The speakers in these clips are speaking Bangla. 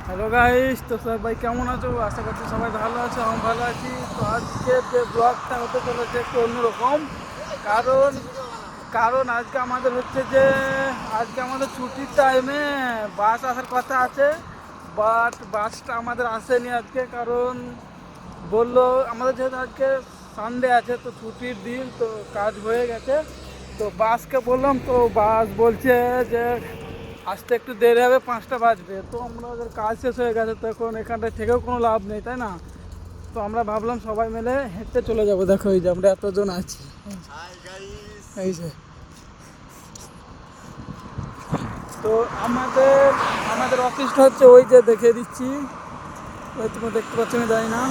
হ্যালো গাইস, তো সবাই কেমন আছো? আশা করছি সবাই ভালো আছো, আমি ভালো আছি। তো আজকে যে ব্লগটা হতে চলেছে একটু অন্যরকম। কারণ কারণ আজকে আমাদের হচ্ছে যে আজকে আমাদের ছুটির টাইমে বাস আসার কথা আছে, বাট বাসটা আমাদের আসেনি আজকে। কারণ বললো আমাদের যেহেতু আজকে সানডে আছে, তো ছুটির দিন, তো কাজ হয়ে গেছে। তো বাসকে বললাম, তো বাস বলছে যে আসতে একটু দেরি হবে, 5টা বাজবে। তো আমাদের কাজ শেষ হয়ে গেছে, তো এখন এখানটায় থেকেও কোনো লাভ নেই, তাই না? তো আমরা ভাবলাম সবাই মিলে হেঁটে চলে যাবো। দেখো এই যে আমরা এতজন আছি, এই যে। তো আমাদের আমাদের অফিসটা হচ্ছে ওই যে দেখে দিচ্ছি, ওই তুমি দেখতে পাচ্ছ আমি জানি না।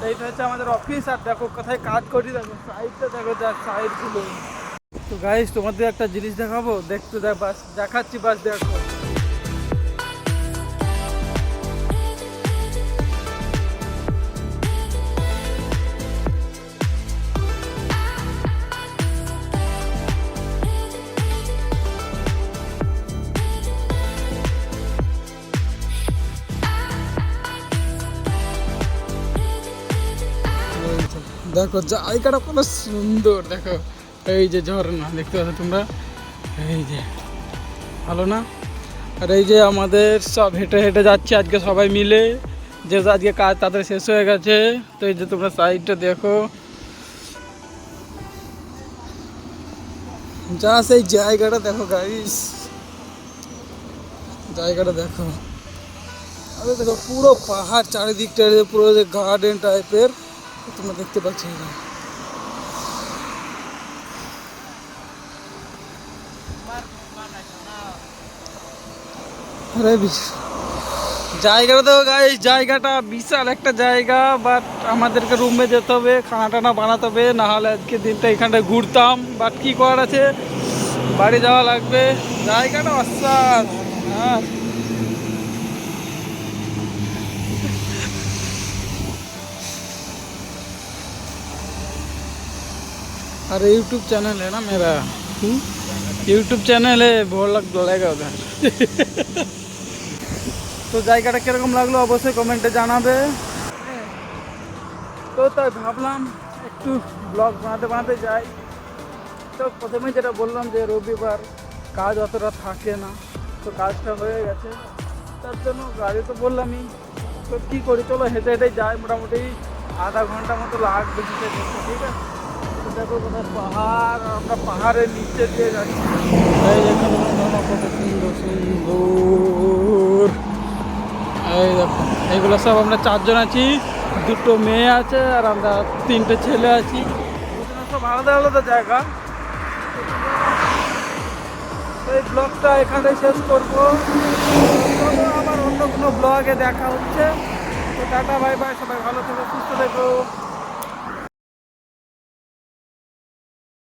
এইটা হচ্ছে আমাদের অফিস। আর দেখো কোথায় কাজ করি, দেখো সাইডটা, দেখো যা সাইডগুলো। তো গাইস তোমাদের একটা জিনিস দেখাবো, দেখতে বাস দেখাচ্ছি, বাস দেখো। দেখো জায়গাটা কত সুন্দর, দেখো এই যে ঝর্ণা দেখতে পাচ্ছ তোমরা, এই যে ভালো না? আর এই যে আমাদের সব হেঁটে হেঁটে যাচ্ছে আজকে সবাই মিলে, যেহেতু আজকে কাজ তাদের শেষ হয়ে গেছে। তো এই যে তোমরা সাইডটা দেখো, যা সেই জায়গাটা দেখো গাইস, জায়গাটা দেখো। আরে দেখো পুরো পাহাড় চারিদিকটা, পুরো গার্ডেন টাইপের তোমরা দেখতে পাচ্ছ। আরে জায়গাটা তো গাইস, জায়গাটা বিশাল একটা জায়গা। বাট আমাদেরকে রুমে যেতে হবে, খানা টানা বানাতে হবে, না হলে আজকে দিনটা এখানটায় ঘুরতাম। বাট কি করার আছে, বাড়ি যাওয়া লাগবে। জায়গাটা অসাধারণ। হ্যাঁ, और यूट्यूब चैनल है ना मेरा, यूट्यूब चैनल है, बहुत लग लगेगा उधर। তো জায়গাটা কিরকম লাগলো অবশ্যই কমেন্টে জানাবে। তো তাই ভাবলাম একটু ব্লগ বানাতে বানাতে যাই। তো প্রথমে যেটা বললাম যে রবিবার কাজ অতটা থাকে না, তো কাজটা হয়ে গেছে, তার জন্য গাড়ি তো বললামই। তো কী করি, চলো হেঁটে হেঁটে যাই, মোটামুটি আধা ঘন্টা মতো লাগবে হেঁটে যেতে, ঠিক আছে? তো দেখো কোথায় পাহাড়, আর আমরা পাহাড়ের নিচে দিয়ে যাচ্ছি। এই এখানে কত সুন্দর সুন্দর, এই দেখো এইগুলো সব আমরা 4জন আছি, 2টো মেয়ে আছে আর আমরা 3টে ছেলে আছি। সব আলাদা আলাদা জায়গা। তো এই ব্লগটা এখানে শেষ করবো, আবার অন্য কোনো ব্লগে দেখা হচ্ছে। তো টাটা বাই বাই, সবাই ভালো থেকো, সুস্থ থেকো।